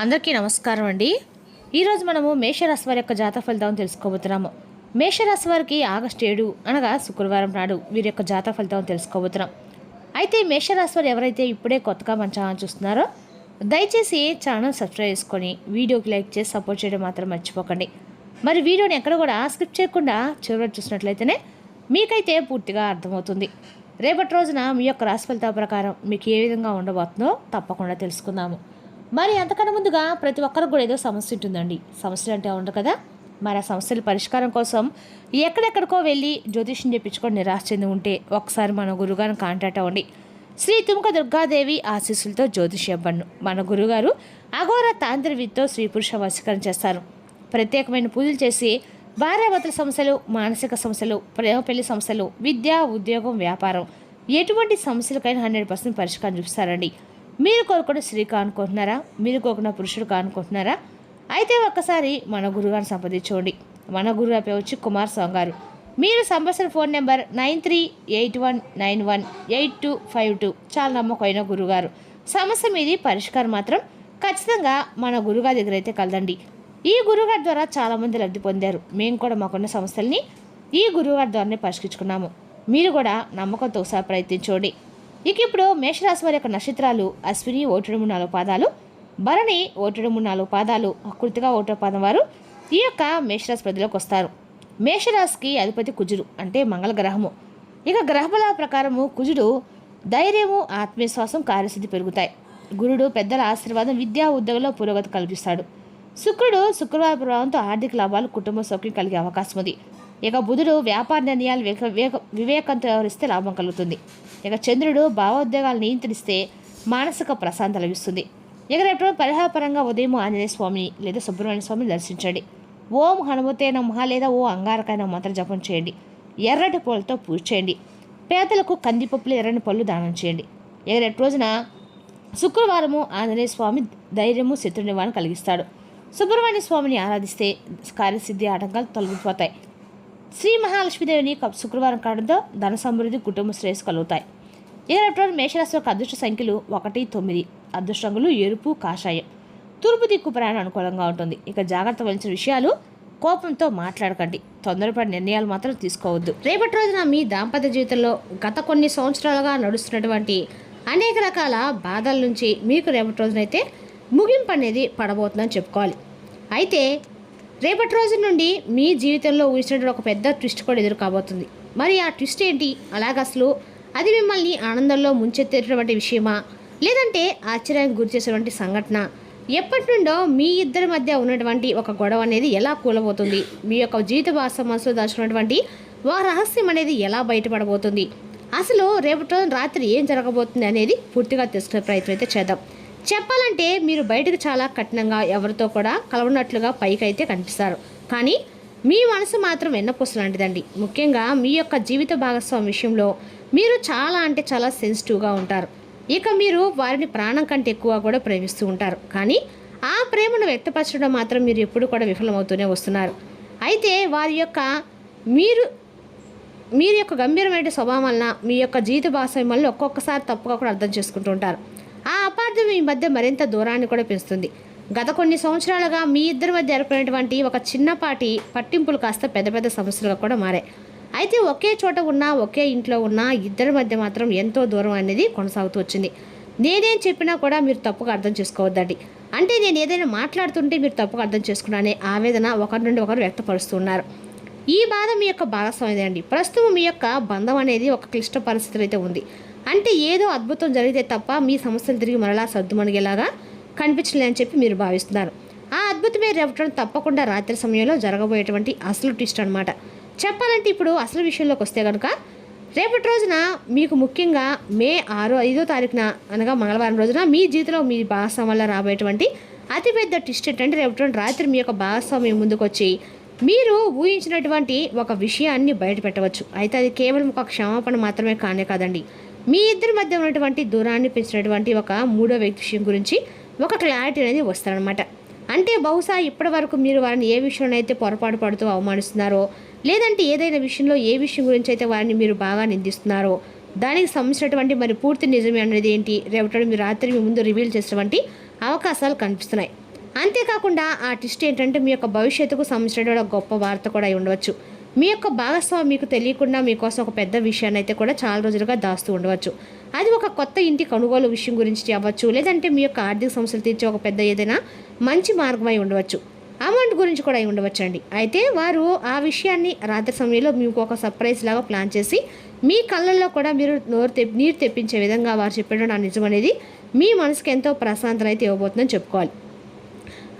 అందరికీ నమస్కారం అండి. ఈరోజు మనము మేషరాశి వారి యొక్క జాతక ఫలితాలను తెలుసుకోబోతున్నాము. మేషరాశి వారికి ఆగస్టు 7 అనగా శుక్రవారం నాడు వీరి యొక్క జాతక ఫలితాలను తెలుసుకోబోతున్నాం. అయితే మేషరాశి వారు ఎవరైతే ఇప్పుడే కొత్తగా మన ఛానల్ చూస్తున్నారో దయచేసి ఛానల్ సబ్స్క్రైబ్ చేసుకొని వీడియోకి లైక్ చేసి సపోర్ట్ చేయడం మాత్రం మర్చిపోకండి. మరి వీడియోని ఎక్కడ కూడా స్కిప్ చేయకుండా చివరి చూసినట్లయితేనే మీకైతే పూర్తిగా అర్థమవుతుంది. రేపటి రోజున మీ యొక్క రాశి ఫలితాల ప్రకారం మీకు ఏ విధంగా ఉండబోతుందో తప్పకుండా తెలుసుకుందాము. మరి అంతకన్నా ముందుగా ప్రతి ఒక్కరికి కూడా ఏదో సమస్య ఉంటుందండి. సమస్యలు అంటే ఉండదు కదా. మరి ఆ సమస్యల పరిష్కారం కోసం ఎక్కడెక్కడికో వెళ్ళి జ్యోతిష్యం చెప్పించుకొని నిరాశ చెంది ఉంటే ఒకసారి మన గురుగారిని కాంటాక్ట్ అవ్వండి. శ్రీ తుముక దుర్గాదేవి ఆశీస్సులతో జ్యోతిష్యం పన్ను మన గురుగారు అఘోర తాంత్రిక విద్యతో స్త్రీ పురుష వశీకరణ చేస్తారు. ప్రత్యేకమైన పూజలు చేసి భార్యాభర్తల సమస్యలు, మానసిక సమస్యలు, ప్రేమ పెళ్లి సమస్యలు, విద్య, ఉద్యోగం, వ్యాపారం ఎటువంటి సమస్యలకైనా 100% పరిష్కారం చూపిస్తారండి. మీరు కోరుకున్న స్త్రీ కానుకుంటున్నారా? మీరు కోరుకున్న పురుషుడు కానుకుంటున్నారా? అయితే ఒక్కసారి మన గురుగారిని సంప్రదించండి. మన గురుగారి పేరు వచ్చి కుమార్ స్వామి గారు. మీరు సంభాషణ ఫోన్ నెంబర్ 9381918252. చాలా నమ్మకమైన గురుగారు. సమస్య మీది పరిష్కారం మాత్రం ఖచ్చితంగా మన గురుగారి దగ్గర అయితే కలదండి. ఈ గురుగారి ద్వారా చాలామంది లబ్ధి పొందారు. మేము కూడా మాకున్న సమస్యల్ని ఈ గురుగారి ద్వారానే పరిష్కరించుకున్నాము. మీరు కూడా నమ్మకంతో ఒకసారి ప్రయత్నించండి. ఇక ఇప్పుడు మేషరాశి వారి యొక్క నక్షత్రాలు అశ్విని 1-3 పాదాలు, భరణి 1-3 పాదాలు, కృతిక 1 పాదం వారు ఈ యొక్క మేషరాశి ప్రజలకు వస్తారు. మేషరాశికి అధిపతి కుజుడు అంటే మంగళ గ్రహము. ఇక గ్రహబల ప్రకారము కుజుడు ధైర్యము, ఆత్మవిశ్వాసం, కార్యసిద్ధి పెరుగుతాయి. గురుడు పెద్దల ఆశీర్వాదం, విద్యా ఉద్యోగంలో పురోగతి కల్పిస్తాడు. శుక్రుడు శుక్రవార ప్రభావంతో ఆర్థిక లాభాలు, కుటుంబ సౌఖ్యం కలిగే అవకాశం ఉంది. ఇక బుధుడు వ్యాపార నిర్ణయాలు వివేకంతో వ్యవహరిస్తే లాభం కలుగుతుంది. ఇక చంద్రుడు భావోద్వేగాలు నియంత్రిస్తే మానసిక ప్రశాంతత లభిస్తుంది. ఇక రేపు పరిహారపరంగా ఉదయం ఆంజనేయ స్వామిని లేదా సుబ్రహ్మణ్య స్వామిని దర్శించండి. ఓం హనుమతే నమః లేదా ఓ అంగారకైన మంత్ర జపం చేయండి. ఎర్రటి పూలతో పూజ చేయండి. పేదలకు కందిపప్పులు, ఎర్రని పళ్ళు దానం చేయండి. ఇక రేపు రోజున శుక్రవారము ఆంజనేయ స్వామి ధైర్యము, శత్రు నివారణ కలిగిస్తాడు. సుబ్రహ్మణ్య స్వామిని ఆరాధిస్తే కార్యసిద్ధి ఆటంకాలు తొలగిపోతాయి. శ్రీ మహాలక్ష్మీదేవిని శుక్రవారం కావడంతో ధన సమృద్ధి, కుటుంబ శ్రేయస్సు కలుగుతాయి. ఇక మేషరాశి యొక్క అదృష్ట సంఖ్యలు 1, 9. అదృష్ట రంగులు ఎరుపు, కాషాయం. తూర్పు దిక్కు ప్రయాణం అనుకూలంగా ఉంటుంది. ఇక జాగ్రత్త వహించిన విషయాలు కోపంతో మాట్లాడకండి. తొందరపడి నిర్ణయాలు మాత్రం తీసుకోవద్దు. రేపటి రోజున మీ దాంపత్య జీవితంలో గత కొన్ని సంవత్సరాలుగా నడుస్తున్నటువంటి అనేక రకాల బాధల నుంచి మీకు రేపటి రోజునైతే ముగింపు అనేది పడబోతుందని చెప్పుకోవాలి. అయితే రేపటి రోజు నుండి మీ జీవితంలో ఊహించినటువంటి ఒక పెద్ద ట్విస్ట్ కూడా ఎదురు కాబోతుంది. మరి ఆ ట్విస్ట్ ఏంటి? అలాగ అసలు అది మిమ్మల్ని ఆనందంలో ముంచెత్తేటువంటి విషయమా, లేదంటే ఆశ్చర్యానికి గురి చేసేటువంటి సంఘటన? ఎప్పటి నుండో మీ ఇద్దరి మధ్య ఉన్నటువంటి ఒక గొడవ అనేది ఎలా కూలబోతుంది? మీ యొక్క జీవిత మనసులో దాచుకున్నటువంటి ఒక రహస్యం అనేది ఎలా బయటపడబోతుంది? అసలు రేపటి రోజు రాత్రి ఏం జరగబోతుంది అనేది పూర్తిగా తెలుసుకునే ప్రయత్నం అయితే చేద్దాం. చెప్పాలంటే మీరు బయటకు చాలా కఠినంగా ఎవరితో కూడా కలవనట్లుగా పైకి అయితే కనిపిస్తారు. కానీ మీ మనసు మాత్రం వెన్నపూస లాంటిదండి. ముఖ్యంగా మీ యొక్క జీవిత భాగస్వామి విషయంలో మీరు చాలా అంటే చాలా సెన్సిటివ్గా ఉంటారు. ఇక మీరు వారిని ప్రాణం కంటే ఎక్కువ కూడా ప్రేమిస్తూ ఉంటారు. కానీ ఆ ప్రేమను వ్యక్తపరచడం మాత్రం మీరు ఎప్పుడు కూడా విఫలమవుతూనే వస్తున్నారు. అయితే వారి యొక్క మీరు యొక్క గంభీరమైన స్వభావం వలన మీ యొక్క జీవిత భాగస్వామి వల్ల ఒక్కొక్కసారి తప్పుగా కూడా అర్థం చేసుకుంటూ ఉంటారు. ఆ అపార్థం మీ మధ్య మరింత దూరాన్ని కూడా పెంచుతుంది. గత కొన్ని సంవత్సరాలుగా మీ ఇద్దరి మధ్య ఏర్పడినటువంటి ఒక చిన్నపాటి పట్టింపులు కాస్త పెద్ద పెద్ద సమస్యలుగా కూడా మారాయి. అయితే ఒకే చోట ఉన్నా, ఒకే ఇంట్లో ఉన్న ఇద్దరి మధ్య మాత్రం ఎంతో దూరం అనేది కొనసాగుతూ వచ్చింది. నేనేం చెప్పినా కూడా మీరు తప్పుగా అర్థం చేసుకోవద్దండి. అంటే నేను ఏదైనా మాట్లాడుతుంటే మీరు తప్పుగా అర్థం చేసుకున్నానే ఆవేదన ఒకరి నుండి ఒకరు వ్యక్తపరుస్తున్నారు. ఈ బాధ మీ యొక్క భాగస్వామి అండి. ప్రస్తుతం మీ యొక్క బంధం అనేది ఒక క్లిష్ట పరిస్థితులు అయితే ఉంది. అంటే ఏదో అద్భుతం జరిగితే తప్ప మీ సమస్యలు తిరిగి మరలా సర్దుమణిగేలాగా కనిపించలే అని చెప్పి మీరు భావిస్తున్నారు. ఆ అద్భుతమే రేపటి తప్పకుండా రాత్రి సమయంలో జరగబోయేటువంటి అసలు ట్విస్ట్ అనమాట. చెప్పాలంటే ఇప్పుడు అసలు విషయంలోకి వస్తే కనుక రేపటి రోజున మీకు ముఖ్యంగా మే 5వ తారీఖున అనగా మంగళవారం రోజున మీ జీవితంలో మీ భాగస్వామి వల్ల రాబోయేటువంటి అతిపెద్ద ట్విస్ట్ ఏంటంటే రేపటి రాత్రి మీ యొక్క భాగస్వామి ముందుకు వచ్చి మీరు ఊహించినటువంటి ఒక విషయాన్ని బయట పెట్టవచ్చు. అయితే అది కేవలం ఒక క్షమాపణ మాత్రమే కానే కాదండి. మీ ఇద్దరి మధ్య ఉన్నటువంటి దూరాన్ని పెంచినటువంటి ఒక మూడో వ్యక్తి విషయం గురించి ఒక క్లారిటీ అనేది వస్తారనమాట. అంటే బహుశా ఇప్పటి వరకు మీరు వారిని ఏ విషయంలోనైతే పొరపాటు పడుతూ అవమానిస్తున్నారో, లేదంటే ఏదైనా విషయంలో ఏ విషయం గురించి అయితే వారిని మీరు బాగా నిందిస్తున్నారో దానికి సంబంధించినటువంటి మరి పూర్తి నిజమే అనేది ఏంటి రేపటి మీ రాత్రి మీ ముందు రివీల్ చేసినటువంటి అవకాశాలు కనిపిస్తున్నాయి. అంతేకాకుండా ఆ ట్విస్ట్ ఏంటంటే మీ యొక్క భవిష్యత్తుకు సంబంధించిన గొప్ప వార్త కూడా అయి ఉండవచ్చు. మీ యొక్క భాగస్వామి మీకు తెలియకుండా మీకోసం ఒక పెద్ద విషయాన్ని అయితే కూడా చాలా రోజులుగా దాస్తూ ఉండవచ్చు. అది ఒక కొత్త ఇంటి కొనుగోలు విషయం గురించి అవ్వచ్చు, లేదంటే మీ యొక్క ఆర్థిక సమస్యలు తీర్చే ఒక పెద్ద ఏదైనా మంచి మార్గం అయి ఉండవచ్చు. అమౌంట్ గురించి కూడా అయి ఉండవచ్చు అండి. అయితే వారు ఆ విషయాన్ని రాత్రి సమయంలో మీకు ఒక సర్ప్రైజ్ లాగా ప్లాన్ చేసి మీ కళ్ళల్లో కూడా మీరు నీరు తెప్పించే విధంగా వారు చెప్పడం నా నిజం అనేది మీ మనసుకి ఎంతో ప్రశాంతత అయితే ఇవ్వబోతుందని చెప్పుకోవాలి.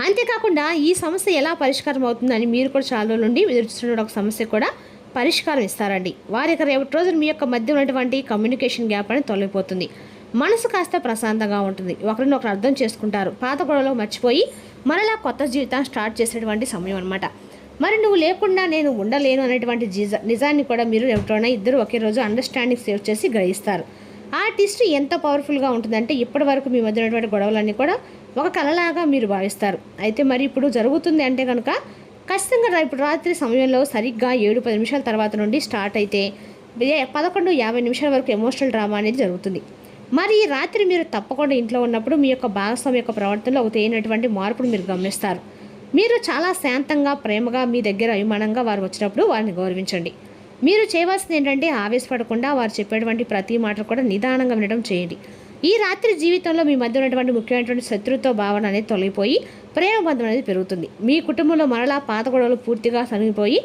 అంతేకాకుండా ఈ సమస్య ఎలా పరిష్కారం అవుతుందని మీరు కూడా చాలా రోజుల నుండి ఎదురుస్తున్న ఒక సమస్య కూడా పరిష్కారం ఇస్తారండి. వారి రేపటి రోజున మీ యొక్క మధ్య ఉన్నటువంటి కమ్యూనికేషన్ గ్యాప్ అనేది తొలగిపోతుంది. మనసు కాస్త ప్రశాంతంగా ఉంటుంది. ఒకరినొకరు అర్థం చేసుకుంటారు. పాత గొడవలో మర్చిపోయి మరలా కొత్త జీవితాన్ని స్టార్ట్ చేసేటువంటి సమయం అనమాట. మరి నువ్వు లేకుండా నేను ఉండలేను అనేటువంటి నిజాన్ని కూడా మీరు ఎవరైనా ఇద్దరు ఒకే రోజు అండర్స్టాండింగ్ సేవ్ చేసి గ్రహిస్తారు. ఆ ట్విస్ట్ ఎంత పవర్ఫుల్గా ఉంటుందంటే ఇప్పటి వరకు మీ మధ్య ఉన్నటువంటి గొడవలన్నీ కూడా ఒక కలలాగా మీరు భావిస్తారు. అయితే మరి ఇప్పుడు జరుగుతుంది అంటే కనుక ఖచ్చితంగా ఇప్పుడు రాత్రి సమయంలో సరిగ్గా 7-10 నిమిషాల తర్వాత నుండి స్టార్ట్ అయితే 11:50 నిమిషాల వరకు ఎమోషనల్ డ్రామా అనేది జరుగుతుంది. మరి ఈ రాత్రి మీరు తప్పకుండా ఇంట్లో ఉన్నప్పుడు మీ యొక్క భాగస్వామి యొక్క ప్రవర్తనలో ఒక తేనటువంటి మార్పును మీరు గమనిస్తారు. మీరు చాలా శాంతంగా ప్రేమగా మీ దగ్గర అభిమానంగా వారు వచ్చినప్పుడు వారిని గౌరవించండి. మీరు చేయవలసింది ఏంటంటే ఆవేశపడకుండా వారు చెప్పేటువంటి ప్రతి మాట కూడా నిదానంగా వినడం చేయండి. ఈ రాత్రి జీవితంలో మీ మధ్య ఉన్నటువంటి ముఖ్యమైనటువంటి శత్రుత్వ భావన అనేది తొలగిపోయి ప్రేమ బంధం అనేది పెరుగుతుంది. మీ కుటుంబంలో మరలా పాత గొడవలు పూర్తిగా సరిగిపోయి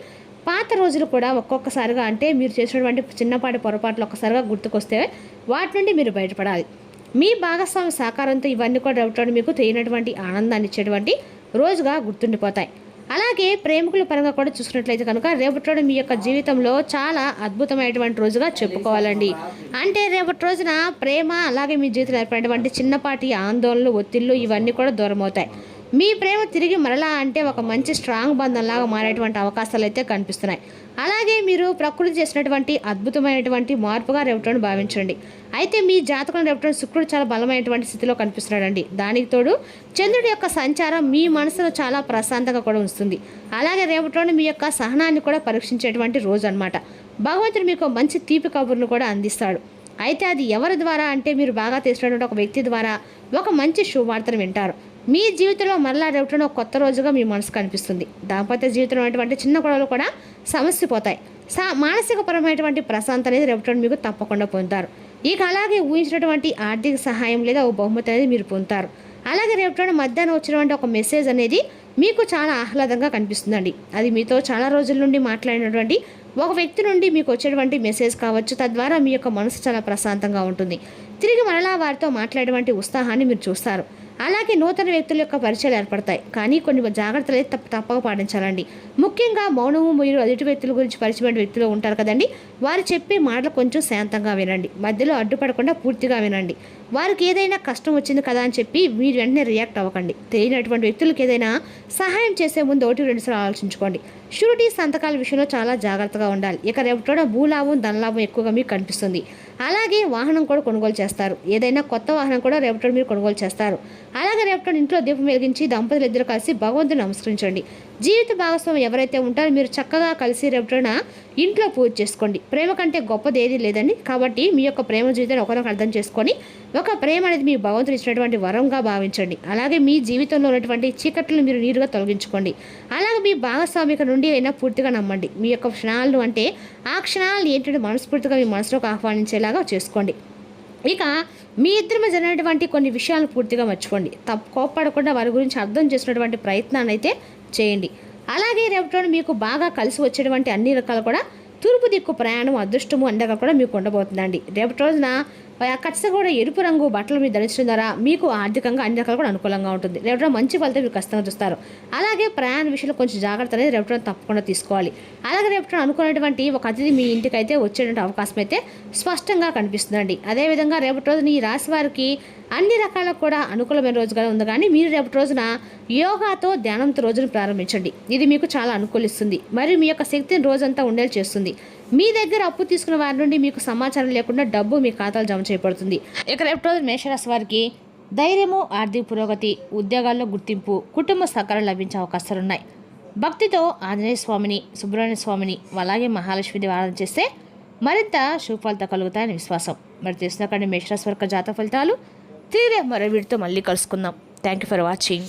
పాత రోజులు కూడా ఒక్కొక్కసారిగా అంటే మీరు చేసినటువంటి చిన్నపాటి పొరపాట్లు ఒక్కసారిగా గుర్తుకొస్తే వాటి నుండి మీరు బయటపడాలి. మీ భాగస్వామి సహకారంతో ఇవన్నీ కూడా రేపటి మీకు తెలియనటువంటి ఆనందాన్ని ఇచ్చేటువంటి రోజుగా గుర్తుండిపోతాయి. అలాగే ప్రేమికుల పరంగా కూడా చూసుకున్నట్లయితే కనుక రేపటి మీ యొక్క జీవితంలో చాలా అద్భుతమైనటువంటి రోజుగా చెప్పుకోవాలండి. అంటే రేపటి రోజున ప్రేమ అలాగే మీ జీవితంలో ఏర్పడినటువంటి చిన్నపాటి ఆందోళనలు ఒత్తిళ్ళు ఇవన్నీ కూడా దూరం అవుతాయి. మీ ప్రేమ తిరిగి మరలా అంటే ఒక మంచి స్ట్రాంగ్ బంధంలాగా మారేటువంటి అవకాశాలు అయితే కనిపిస్తున్నాయి. అలాగే మీరు ప్రకృతి చేసినటువంటి అద్భుతమైనటువంటి మార్పుగా రేపటిని భావించండి. అయితే మీ జాతకం రేపటి శుక్రుడు చాలా బలమైనటువంటి స్థితిలో కనిపిస్తున్నాడండి. దానికి తోడు చంద్రుడి యొక్క సంచారం మీ మనసును చాలా ప్రశాంతంగా కూడా ఉంచుతుంది. అలాగే రేపటిలోని మీ యొక్క సహనాన్ని కూడా పరీక్షించేటువంటి రోజు అనమాట. భగవంతుడు మీకు మంచి తీపి కబుర్ను కూడా అందిస్తాడు. అయితే అది ఎవరి ద్వారా అంటే మీరు బాగా తెలిసినటువంటి ఒక వ్యక్తి ద్వారా ఒక మంచి శుభవార్తను వింటారు. మీ జీవితంలో మరలా రేపటిలో ఒక కొత్త రోజుగా మీ మనసు కనిపిస్తుంది. దాంపత్య జీవితంలో ఉన్నటువంటి చిన్న గొడవలు కూడా సమస్య పోతాయి. మానసికపరమైనటువంటి ప్రశాంతత అనేది రేపటి మీకు తప్పకుండా పొందుతారు. ఇక అలాగే ఊహించినటువంటి ఆర్థిక సహాయం లేదా ఒక బహుమతి అనేది మీరు పొందుతారు. అలాగే రేపటి మధ్యాహ్నం వచ్చినటువంటి ఒక మెసేజ్ అనేది మీకు చాలా ఆహ్లాదంగా కనిపిస్తుందండి. అది మీతో చాలా రోజుల నుండి మాట్లాడినటువంటి ఒక వ్యక్తి నుండి మీకు వచ్చేటువంటి మెసేజ్ కావచ్చు. తద్వారా మీ యొక్క మనసు చాలా ప్రశాంతంగా ఉంటుంది. తిరిగి మరలా వారితో మాట్లాడేటువంటి ఉత్సాహాన్ని మీరు చూస్తారు. అలాగే నూతన వ్యక్తుల యొక్క పరిచయాలు ఏర్పడతాయి. కానీ కొన్ని జాగ్రత్తలు అయితే తప్పక పాటించాలండి. ముఖ్యంగా మౌనము మీరు ఎదుటి వ్యక్తుల గురించి పరిచయమైన వ్యక్తులు ఉంటారు కదండి, వారు చెప్పే మాటలు కొంచెం శాంతంగా వినండి. మధ్యలో అడ్డుపడకుండా పూర్తిగా వినండి. వారికి ఏదైనా కష్టం వచ్చింది కదా అని చెప్పి మీరు వెంటనే రియాక్ట్ అవ్వకండి. తెలియనటువంటి వ్యక్తులకు ఏదైనా సహాయం చేసే ముందు 1-2 సార్లు ఆలోచించుకోండి. షూరిటీ సంతకాల విషయంలో చాలా జాగ్రత్తగా ఉండాలి. ఇక రేపటి భూలాభం ధనలాభం ఎక్కువగా మీకు కనిపిస్తుంది. అలాగే వాహనం కూడా కొనుగోలు చేస్తారు. ఏదైనా కొత్త వాహనం కూడా రేపటి మీరు కొనుగోలు చేస్తారు. అలాగే రేపటి ఇంట్లో దీపం వెలిగించి దంపతులు ఇద్దరు కలిసి భగవంతుని నమస్కరించండి. జీవిత భాగస్వామి ఎవరైతే ఉంటారో మీరు చక్కగా కలిసి రేపటిన ఇంట్లో పూజ చేసుకోండి. ప్రేమ కంటే గొప్పది ఏది లేదండి. కాబట్టి మీ యొక్క ప్రేమ జీవితాన్ని ఒకరినొకరు అర్థం చేసుకొని ఒక ప్రేమ అనేది మీ భగవంతుడు ఇచ్చినటువంటి వరంగా భావించండి. అలాగే మీ జీవితంలో ఉన్నటువంటి చీకట్లను మీరు నీరుగా తొలగించుకోండి. అలాగే మీ భాగస్వామిక నుండి అయినా పూర్తిగా నమ్మండి. మీ యొక్క క్షణాలను అంటే ఆ క్షణాలను ఏంటంటే మనస్ఫూర్తిగా మీ మనసులోకి ఆహ్వానించేలాగా చేసుకోండి. ఇక మీ ఇద్దరి మధ్య జరిగినటువంటి కొన్ని విషయాలను పూర్తిగా మర్చిపోండి. కోప్పడకుండా వారి గురించి అర్థం చేసినటువంటి ప్రయత్నాన్ని అయితే చేయండి. అలాగే రేపటి మీకు బాగా కలిసి వచ్చేటువంటి అన్ని రకాలు కూడా తూర్పు దిక్కు ప్రయాణం అదృష్టము అండగా కూడా మీకు ఉండబోతుందండి. రేపటి రోజున ఖచ్చితంగా కూడా ఎరుపు రంగు బట్టలు మీరు ధరించడం ద్వారా మీకు ఆర్థికంగా అన్ని రకాలు కూడా అనుకూలంగా ఉంటుంది. రేపటి మంచి ఫలితం మీరు ఖచ్చితంగా చూస్తారు. అలాగే ప్రయాణ విషయంలో కొంచెం జాగ్రత్త అనేది రేపటి తప్పకుండా తీసుకోవాలి. అలాగే రేపటి అనుకున్నటువంటి ఒక అతిథి మీ ఇంటికి అయితే వచ్చేటువంటి అవకాశం అయితే స్పష్టంగా కనిపిస్తుందండి. అదేవిధంగా రేపటి రోజున ఈ రాశి వారికి అన్ని రకాల కూడా అనుకూలమైన రోజుగా ఉంది. కానీ మీరు రేపటి రోజున యోగాతో ధ్యానంతో రోజును ప్రారంభించండి. ఇది మీకు చాలా అనుకూలిస్తుంది. మరియు మీ యొక్క శక్తిని రోజంతా ఉండేలా చేస్తుంది. మీ దగ్గర అప్పు తీసుకున్న వారి నుండి మీకు సమాచారం లేకుండా డబ్బు మీ ఖాతాలు జమ చేయబడుతుంది. ఇక రేపటి రోజు మేషరాశి వారికి ధైర్యము, ఆర్థిక పురోగతి, ఉద్యోగాల్లో గుర్తింపు, కుటుంబ సహకారం లభించే అవకాశాలు ఉన్నాయి. భక్తితో ఆంజనేయ స్వామిని, సుబ్రహ్మణ్య స్వామిని అలాగే మహాలక్ష్మిని ఆరాధన చేస్తే మరింత శుభ ఫలితాలు కలుగుతాయని విశ్వాసం. మరి తెలిసిన మేషరాశి వారి జాతక ఫలితాలు తిరిగి మరో వీడితో మళ్ళీ కలుసుకుందాం. Thank you for watching.